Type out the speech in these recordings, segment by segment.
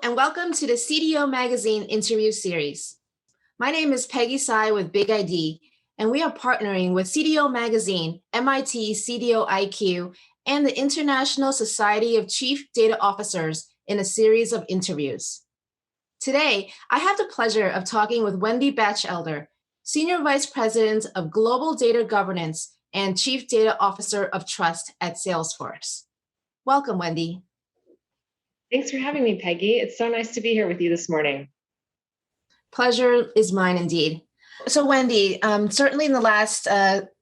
and welcome to the CDO Magazine interview series. My name is Peggy Tsai with BigID, and we are partnering with CDO Magazine, MIT CDO IQ, and the International Society of Chief Data Officers in a series of interviews. Today, I have the pleasure of talking with Wendy Batchelder, Senior Vice President of Global Data Governance and Chief Data Officer of Trust at Salesforce. Welcome, Wendy. Thanks for having me, Peggy. It's so nice to be here with you this morning. Pleasure is mine indeed. So Wendy, certainly in the last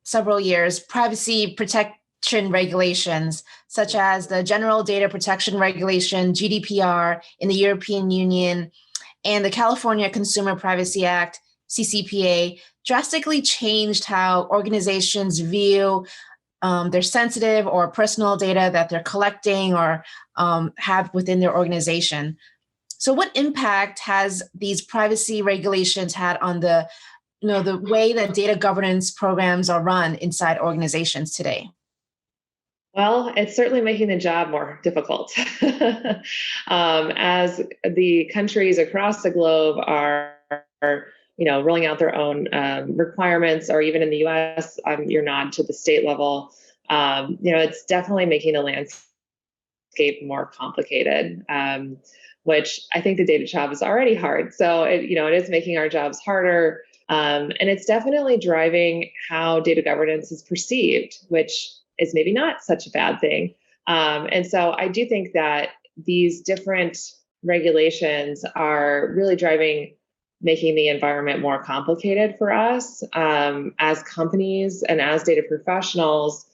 several years, privacy protection regulations, such as the General Data Protection Regulation, GDPR in the European Union, and the California Consumer Privacy Act, CCPA, drastically changed how organizations view their sensitive or personal data that they're collecting or have within their organization. So what impact has these privacy regulations had on the way that data governance programs are run inside organizations today? Well, it's certainly making the job more difficult. As the countries across the globe are rolling out their own requirements, or even in the US, your nod to the state level, it's definitely making the landscape more complicated, which I think the data job is already hard. So it is making our jobs harder. And it's definitely driving how data governance is perceived, which is maybe not such a bad thing. And so I do think that these different regulations are really making the environment more complicated for us as companies and as data professionals.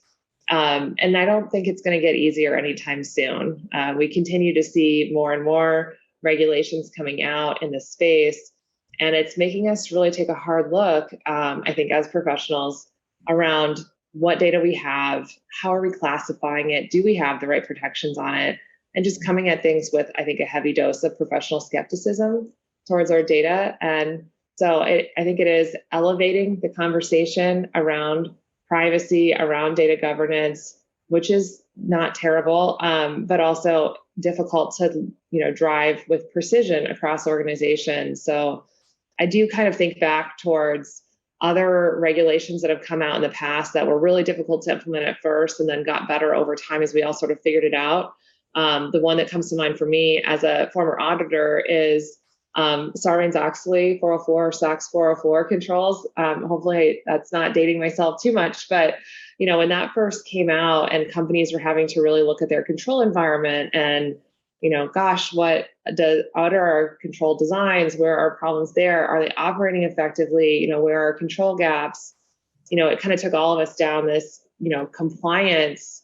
And I don't think it's going to get easier anytime soon. We continue to see more and more regulations coming out in this space, and it's making us really take a hard look, I think, as professionals around what data we have, how are we classifying it, do we have the right protections on it, and just coming at things with, I think, a heavy dose of professional skepticism towards our data. And so I think it is elevating the conversation around privacy, around data governance, which is not terrible, but also difficult to drive with precision across organizations. So I do kind of think back towards other regulations that have come out in the past that were really difficult to implement at first and then got better over time as we all sort of figured it out. The one that comes to mind for me as a former auditor is Sarbanes-Oxley 404, SOX 404 controls. Hopefully that's not dating myself too much, but when that first came out and companies were having to really look at their control environment and what are our control designs? Where are problems there? Are they operating effectively? Where are control gaps? It kind of took all of us down this, compliance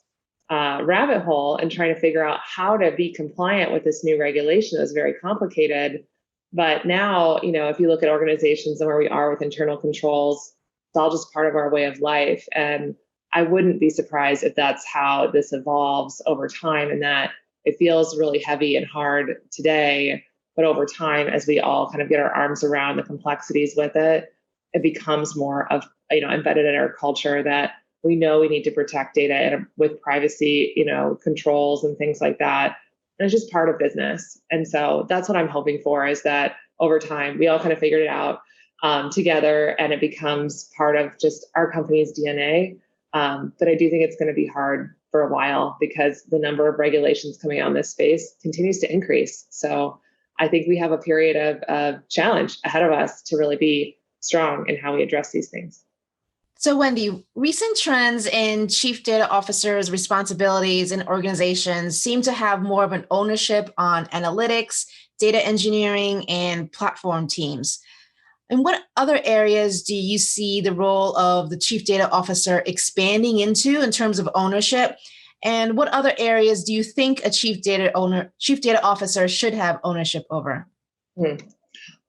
rabbit hole and trying to figure out how to be compliant with this new regulation that was very complicated. But now, if you look at organizations and where we are with internal controls, it's all just part of our way of life. And I wouldn't be surprised if that's how this evolves over time, and that it feels really heavy and hard today, but over time, as we all kind of get our arms around the complexities with it, it becomes more of, embedded in our culture that we know we need to protect data with privacy, controls and things like that. And it's just part of business. And so that's what I'm hoping for, is that over time, we all kind of figured it out together, and it becomes part of just our company's DNA. But I do think it's going to be hard for a while because the number of regulations coming out in this space continues to increase. So I think we have a period of challenge ahead of us to really be strong in how we address these things. So Wendy, recent trends in chief data officers' responsibilities in organizations seem to have more of an ownership on analytics, data engineering, and platform teams. In what other areas do you see the role of the chief data officer expanding into in terms of ownership? And what other areas do you think a chief data officer should have ownership over?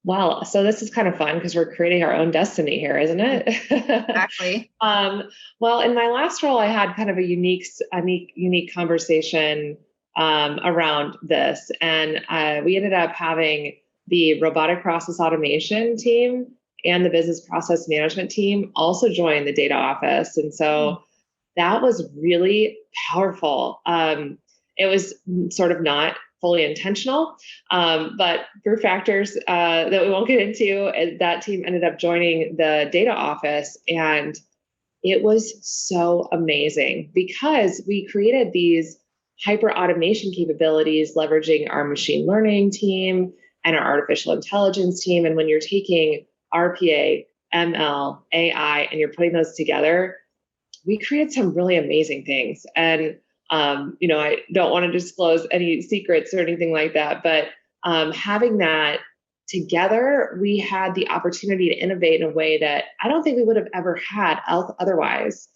Well, so this is kind of fun because we're creating our own destiny here, isn't it? Exactly. Well, in my last role, I had kind of a unique conversation around this, and we ended up having the robotic process automation team and the business process management team also join the data office. And so that was really powerful. It was sort of not fully intentional, but through factors that we won't get into, that team ended up joining the data office. And it was so amazing because we created these hyper automation capabilities, leveraging our machine learning team and our artificial intelligence team. And when you're taking RPA, ML, AI, and you're putting those together, we created some really amazing things. And, I don't want to disclose any secrets or anything like that, but having that together, we had the opportunity to innovate in a way that I don't think we would have ever had otherwise.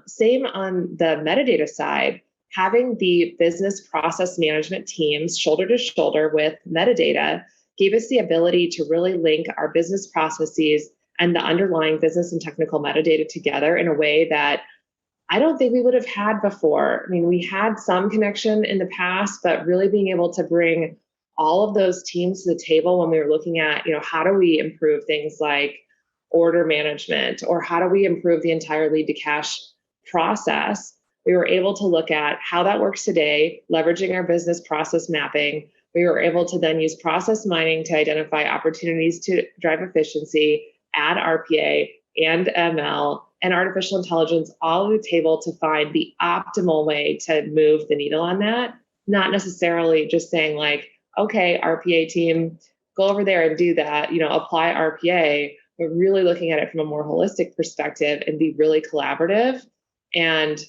Same on the metadata side, having the business process management teams shoulder to shoulder with metadata gave us the ability to really link our business processes and the underlying business and technical metadata together in a way that I don't think we would have had before. I mean, we had some connection in the past, but really being able to bring all of those teams to the table when we were looking at, how do we improve things like order management, or how do we improve the entire lead to cash process? We were able to look at how that works today, leveraging our business process mapping. We were able to then use process mining to identify opportunities to drive efficiency, add RPA and ML and artificial intelligence all on the table to find the optimal way to move the needle on that. Not necessarily just saying like, okay, RPA team, go over there and do that, apply RPA, but really looking at it from a more holistic perspective and be really collaborative. And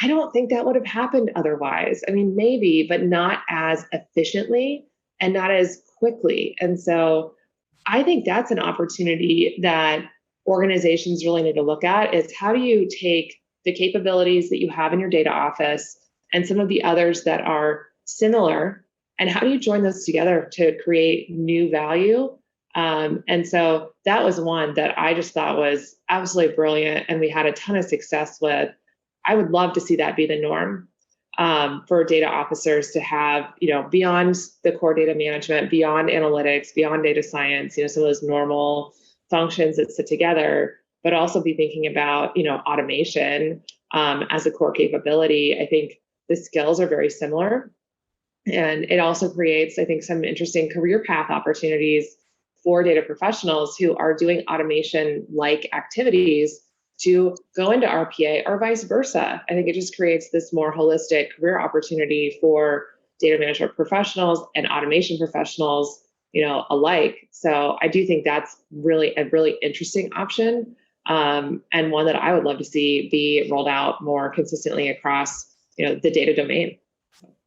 I don't think that would have happened otherwise. I mean, maybe, but not as efficiently and not as quickly. And so I think that's an opportunity that organizations really need to look at, is how do you take the capabilities that you have in your data office and some of the others that are similar, and how do you join those together to create new value? And so that was one that I just thought was absolutely brilliant, and we had a ton of success with. I would love to see that be the norm for data officers to have, beyond the core data management, beyond analytics, beyond data science, some of those normal functions that sit together, but also be thinking about, automation as a core capability. I think the skills are very similar. And it also creates, I think, some interesting career path opportunities for data professionals who are doing automation-like activities to go into RPA or vice versa. I think it just creates this more holistic career opportunity for data management professionals and automation professionals, alike. So I do think that's really a really interesting option, and one that I would love to see be rolled out more consistently across, the data domain.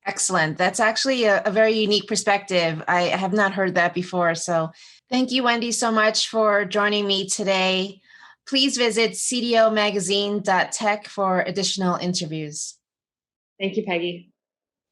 Excellent. That's actually a very unique perspective. I have not heard that before. So thank you, Wendy, so much for joining me today. Please visit cdomagazine.tech for additional interviews. Thank you, Peggy.